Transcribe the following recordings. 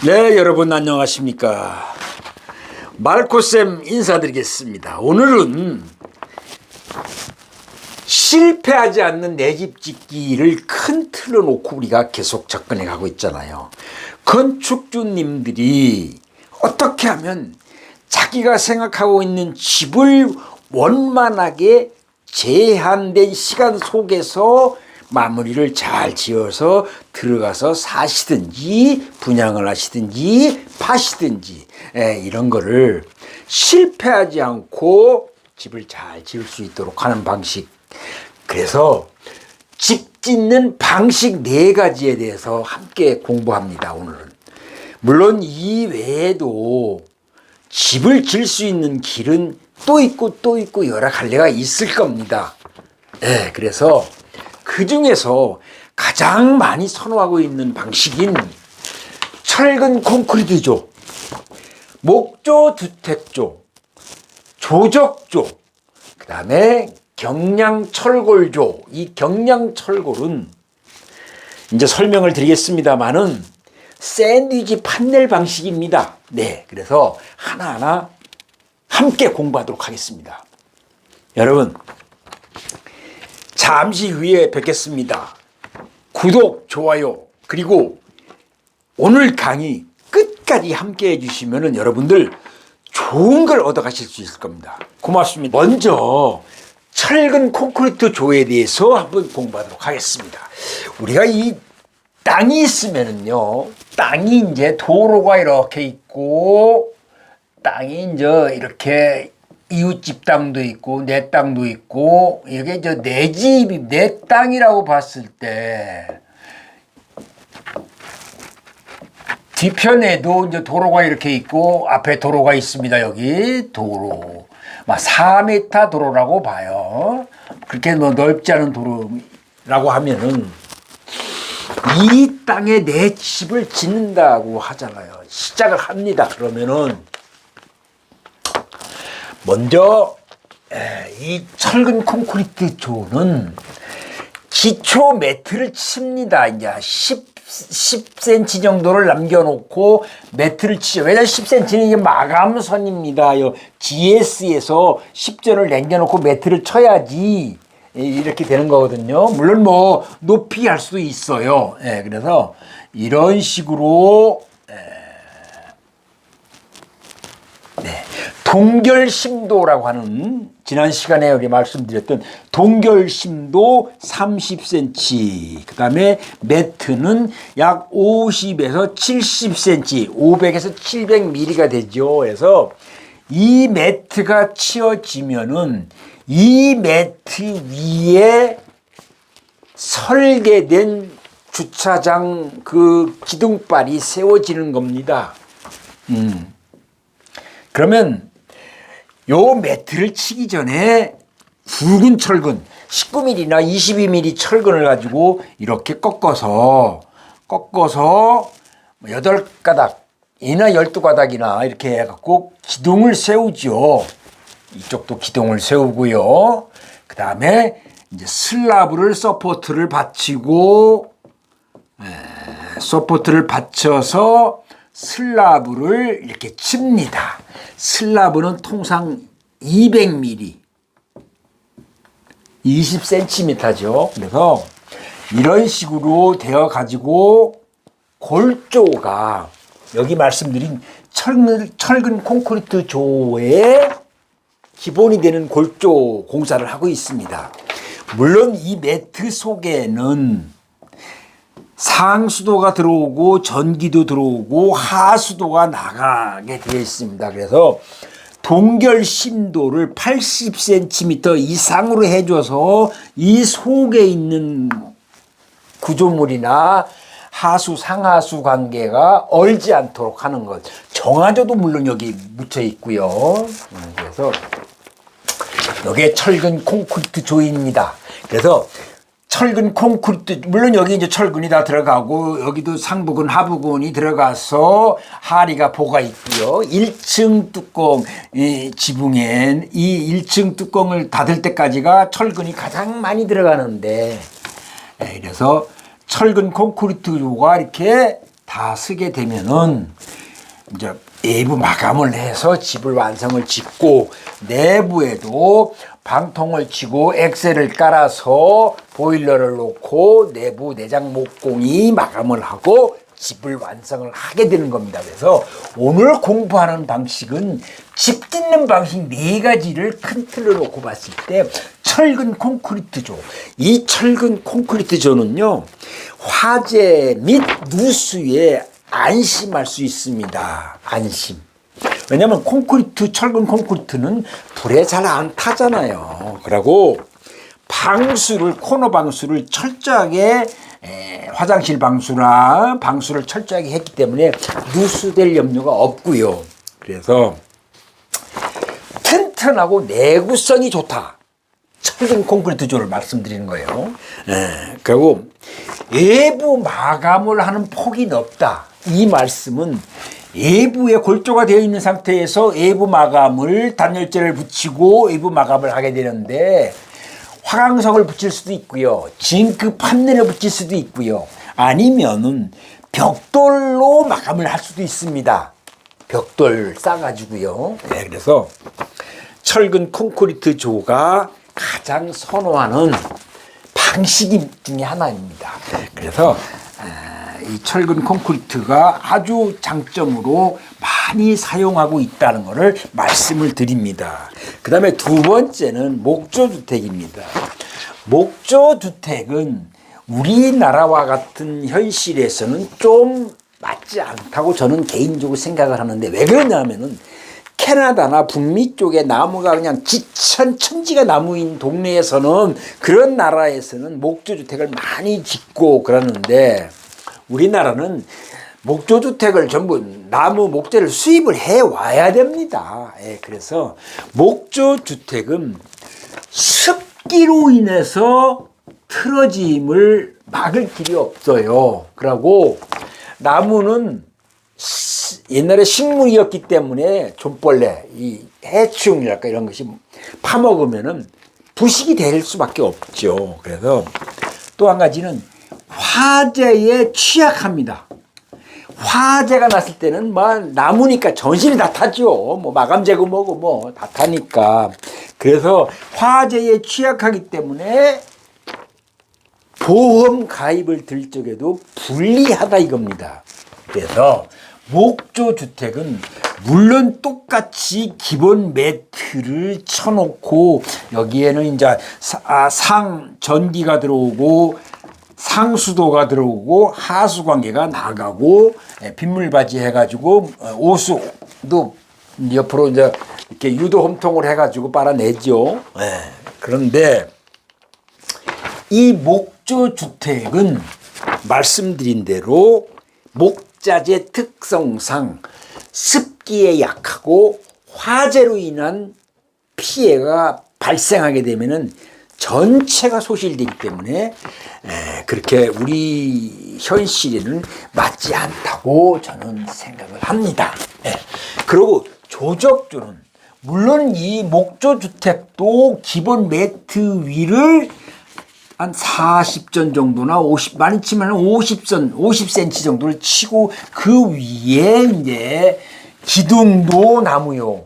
네, 여러분 안녕하십니까. 말코쌤 인사드리겠습니다. 오늘은 실패하지 않는 내 집 짓기를 큰 틀로 놓고 우리가 계속 접근해 가고 있잖아요. 건축주님들이 어떻게 하면 자기가 생각하고 있는 집을 원만하게 제한된 시간 속에서 마무리를 잘 지어서 들어가서 사시든지 분양을 하시든지 파시든지 이런 거를 실패하지 않고 집을 잘 지을 수 있도록 하는 방식. 그래서 집 짓는 방식 4가지에 대해서 함께 공부합니다. 오늘은. 물론 이 외에도 집을 지을 수 있는 길은 또 있고 여러 갈래가 있을 겁니다. 그래서 그 중에서 가장 많이 선호하고 있는 방식인 철근 콘크리트조, 목조 주택조, 조적조, 그 다음에 경량철골조. 이 경량철골은 이제 설명을 드리겠습니다만은 샌드위치 판넬 방식입니다. 네, 그래서 하나하나 함께 공부하도록 하겠습니다. 여러분, 잠시 후에 뵙겠습니다. 구독, 좋아요, 그리고 오늘 강의 끝까지 함께 해주시면 여러분들 좋은 걸 얻어가실 수 있을 겁니다. 고맙습니다. 먼저 철근 콘크리트 조에 대해서 한번 공부하도록 하겠습니다. 우리가 이 땅이 있으면은요, 땅이 이제 도로가 이렇게 있고, 땅이 이제 이렇게 이웃집 땅도 있고 내 땅도 있고, 이게 이제 내 집이 내 땅이라고 봤을 때 뒤편에도 이제 도로가 이렇게 있고 앞에 도로가 있습니다. 여기 도로 막 4m 도로라고 봐요. 그렇게 뭐 넓지 않은 도로라고 하면은 이 땅에 내 집을 짓는다고 하잖아요. 시작을 합니다. 그러면은 먼저 이 철근 콘크리트 조는 기초 매트를 칩니다. 이제 10cm 정도를 남겨놓고 매트를 치죠. 왜냐하면 10cm는 이게 마감선입니다. GS에서 10전을 남겨놓고 매트를 쳐야지 이렇게 되는 거거든요. 물론 뭐 높이 할 수도 있어요. 그래서 이런 식으로 동결심도라고 하는, 지난 시간에 여기 말씀드렸던 동결심도 30cm, 그 다음에 매트는 약 50에서 70cm, 500에서 700mm가 되죠. 그래서 이 매트가 치어지면은 이 매트 위에 설계된 주차장 그 기둥발이 세워지는 겁니다. 그러면 요 매트를 치기 전에 굵은 철근 19mm나 22mm 철근을 가지고 이렇게 꺾어서 8가닥이나 12가닥이나 이렇게 해갖고 기둥을 세우죠. 이쪽도 기둥을 세우고요. 그 다음에 이제 슬라브를 서포트를 받치고 서포트를 받쳐서 슬라브를 이렇게 칩니다. 슬라브는 통상 200mm, 20cm죠. 그래서 이런 식으로 되어 가지고 골조가 여기 말씀드린 철근 콘크리트 조의 기본이 되는 골조 공사를 하고 있습니다. 물론 이 매트 속에는 상수도가 들어오고 전기도 들어오고 하수도가 나가게 되어 있습니다. 그래서 동결 심도를 80cm 이상으로 해줘서 이 속에 있는 구조물이나 하수 상하수 관계가 얼지 않도록 하는 것. 정화조도 물론 여기 묻혀 있고요. 그래서 여기에 철근 콘크리트 조입니다. 그래서 철근 콘크리트, 물론 여기 이제 철근이 다 들어가고 여기도 상부근 하부근이 들어가서 하리가 보가 있고요. 1층 뚜껑, 이 지붕엔 이 1층 뚜껑을 닫을 때까지가 철근이 가장 많이 들어가는데, 그래서 철근 콘크리트가 이렇게 다 쓰게 되면은 이제 외부 마감을 해서 집을 완성을 짓고 내부에도 방통을 치고 엑셀을 깔아서 보일러를 놓고 내부 내장 목공이 마감을 하고 집을 완성을 하게 되는 겁니다. 그래서 오늘 공부하는 방식은 집 짓는 방식 4가지를 큰 틀로 놓고 봤을 때 철근 콘크리트조. 이 철근 콘크리트조는요, 화재 및 누수에 안심할 수 있습니다. 안심. 왜냐면 철근 콘크리트는 불에 잘 안 타잖아요. 그리고 코너 방수를 철저하게 화장실 방수를 철저하게 했기 때문에 누수될 염려가 없고요. 그래서 튼튼하고 내구성이 좋다. 철근 콘크리트조를 말씀드리는 거예요. 그리고 외부 마감을 하는 폭이 넓다. 이 말씀은 외부에 골조가 되어 있는 상태에서 외부 마감을 단열재를 붙이고 외부 마감을 하게 되는데 화강석을 붙일 수도 있고요. 징크 판넬을 붙일 수도 있고요. 아니면은 벽돌로 마감을 할 수도 있습니다. 벽돌 싸가지고요. 네, 그래서 철근 콘크리트 조가 가장 선호하는 방식 중에 하나입니다. 그래서 이 철근 콘크리트가 아주 장점으로 많이 사용하고 있다는 것을 말씀을 드립니다. 그 다음에 두 번째는 목조주택입니다. 목조주택은 우리나라와 같은 현실에서는 좀 맞지 않다고 저는 개인적으로 생각을 하는데, 왜 그러냐면은 캐나다나 북미 쪽에 나무가 그냥 천지가 나무인 동네에서는, 그런 나라에서는 목조주택을 많이 짓고 그러는데, 우리나라는 목조주택을 전부 나무 목재를 수입을 해 와야 됩니다. 그래서 목조주택은 습기로 인해서 틀어짐을 막을 길이 없어요. 그리고 나무는 옛날에 식물이었기 때문에 좀벌레, 이 해충이랄까 이런 것이 파먹으면은 부식이 될 수밖에 없죠. 그래서 또 한 가지는 화재에 취약합니다. 화재가 났을 때는 나무니까 전신이 다 타죠. 마감 제거 다 타니까. 그래서 화재에 취약하기 때문에 보험 가입을 들 적에도 불리하다 이겁니다. 그래서 목조주택은 물론 똑같이 기본 매트를 쳐놓고 여기에는 이제 전기가 들어오고 상수도가 들어오고 하수관계가 나가고 빗물바지 해가지고 오수도 옆으로 이제 이렇게 유도 홈통을 해가지고 빨아내죠. 그런데 이 목조주택은 말씀드린 대로 목자재 특성상 습기에 약하고 화재로 인한 피해가 발생하게 되면은 전체가 소실되기 때문에 그렇게 우리 현실에는 맞지 않다고 저는 생각을 합니다. 그리고 조적조는 물론 이 목조주택도 기본 매트 위를 한 40전 정도나 50, 많이 치면 50cm 정도를 치고 그 위에 이제 기둥도 나무요,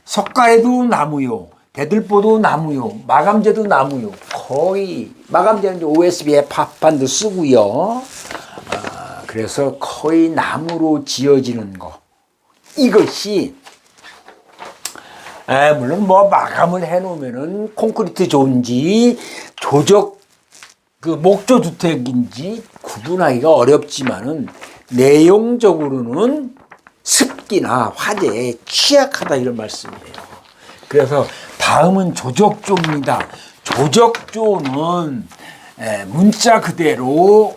석가래도 나무요, 대들보도 나무요, 마감재도 나무요. 거의 마감재는 이제 OSB에 파판도 쓰고요. 그래서 거의 나무로 지어지는 거. 이것이 물론 마감을 해놓으면은 콘크리트 좋은지 목조주택인지 구분하기가 어렵지만은 내용적으로는 습기나 화재에 취약하다 이런 말씀이에요. 그래서 다음은 조적조입니다. 조적조는 문자 그대로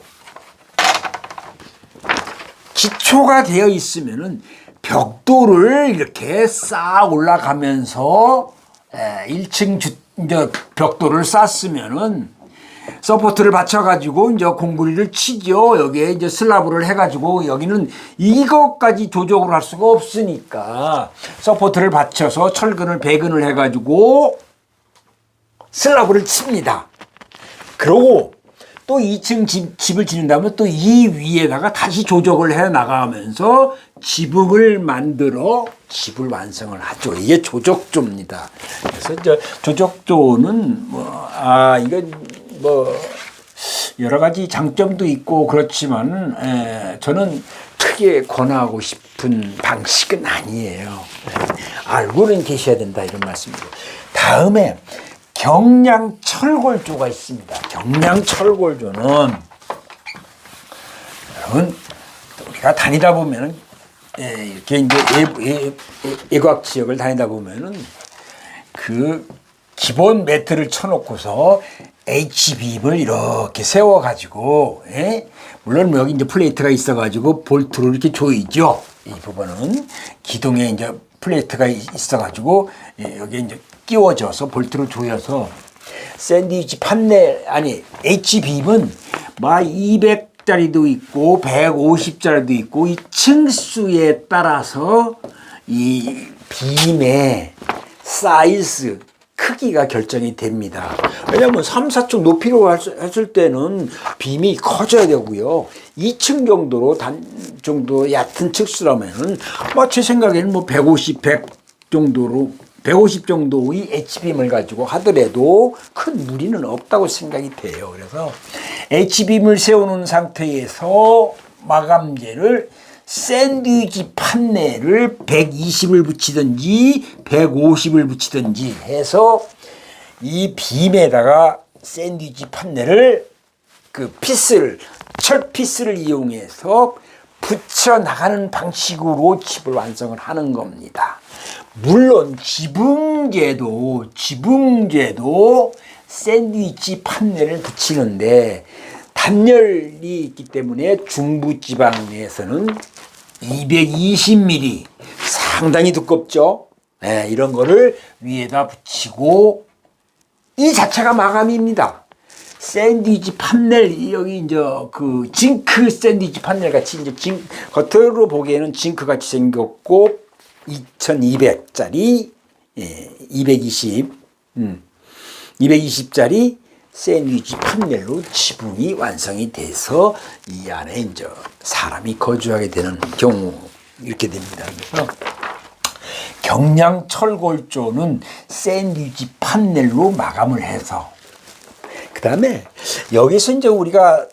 기초가 되어 있으면은 벽돌을 이렇게 쌓아 올라가면서 1층 벽돌을 쌓았으면은 서포트를 받쳐가지고 이제 공구리를 치죠. 여기에 이제 슬라브를 해가지고 여기는 이것까지 조적으로 할 수가 없으니까 서포트를 받쳐서 철근을 배근을 해가지고 슬라브를 칩니다. 그러고 또 2층 집을 짓는다면 또 이 위에다가 다시 조적을 해 나가면서 지붕을 만들어 집을 완성을 하죠. 이게 조적조입니다. 그래서 이제 조적조는 이건 여러 가지 장점도 있고 그렇지만 저는 크게 권하고 싶은 방식은 아니에요. 알고는 계셔야 된다 이런 말씀이고. 다음에 경량철골조가 있습니다. 경량철골조는 여러분 우리가 다니다 보면은 이렇게 이제 외곽 지역을 다니다 보면은 그 기본 매트를 쳐놓고서 H빔을 이렇게 세워가지고, 물론 여기 이제 플레이트가 있어가지고 볼트로 이렇게 조이죠. 이 부분은 기둥에 이제 플레이트가 있어가지고 여기 이제 끼워져서 볼트로 조여서 샌드위치 판넬 H빔은 막 200짜리도 있고 150짜리도 있고 이 층수에 따라서 이 빔의 사이즈 크기가 결정이 됩니다. 왜냐하면 3, 4층 높이로 했을 때는 빔이 커져야 되고요. 2층 정도로 정도 얕은 층수라면은 제 생각에는 150, 100 정도로 150 정도의 H빔을 가지고 하더라도 큰 무리는 없다고 생각이 돼요. 그래서 H빔을 세우는 상태에서 마감재를 샌드위치 판넬을 120을 붙이든지 150을 붙이든지 해서 이 빔에다가 샌드위치 판넬을 철 피스를 이용해서 붙여 나가는 방식으로 집을 완성을 하는 겁니다. 물론 지붕재도 샌드위치 판넬을 붙이는데 단열이 있기 때문에 중부지방에서는 220mm 상당히 두껍죠. 이런 거를 위에다 붙이고 이 자체가 마감입니다. 샌드위치 판넬 여기 이제 그 징크 샌드위치 판넬 같이 이제 겉으로 보기에는 징크 같이 생겼고 2200짜리 220짜리 샌드위치 판넬로 지붕이 완성이 돼서 이 안에 이제 사람이 거주하게 되는 경우 이렇게 됩니다. 그래서 경량철골조는 샌드위치 판넬로 마감을 해서 그 다음에 여기서 이제 우리가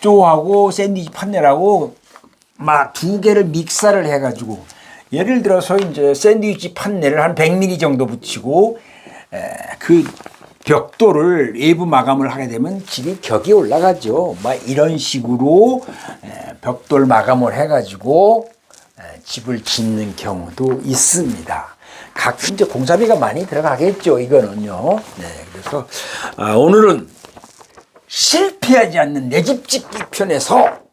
조적조하고 샌드위치 판넬하고 두 개를 믹사를 해가지고 예를 들어서 이제 샌드위치 판넬을 한 100mm 정도 붙이고 그 벽돌을 외부 마감을 하게 되면 집이 격이 올라가죠. 이런 식으로 벽돌 마감을 해가지고 집을 짓는 경우도 있습니다. 가끔 이제 공사비가 많이 들어가겠죠. 이거는요. 그래서 오늘은 실패하지 않는 내 집 짓기 편에서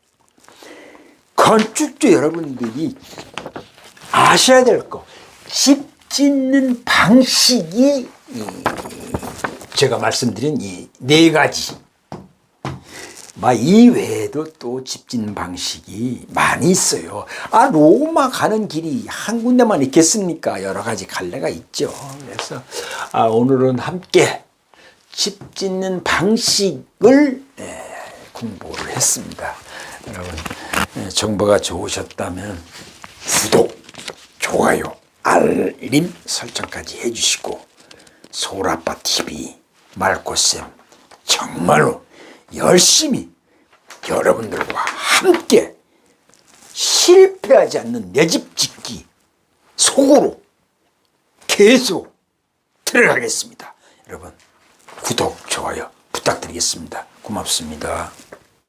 건축주 여러분들이 아셔야 될 거, 집 짓는 방식이 제가 말씀드린 이 네 가지 이외에도 또 집 짓는 방식이 많이 있어요. 로마 가는 길이 한 군데만 있겠습니까? 여러 가지 갈래가 있죠. 그래서 오늘은 함께 집 짓는 방식을 공부를 했습니다. 여러분 정보가 좋으셨다면 구독, 좋아요, 알림 설정까지 해주시고 소라빠TV 말코쌤 정말로 열심히 여러분들과 함께 실패하지 않는 내 집 짓기 속으로 계속 들어가겠습니다. 여러분 구독, 좋아요 부탁드리겠습니다. 고맙습니다.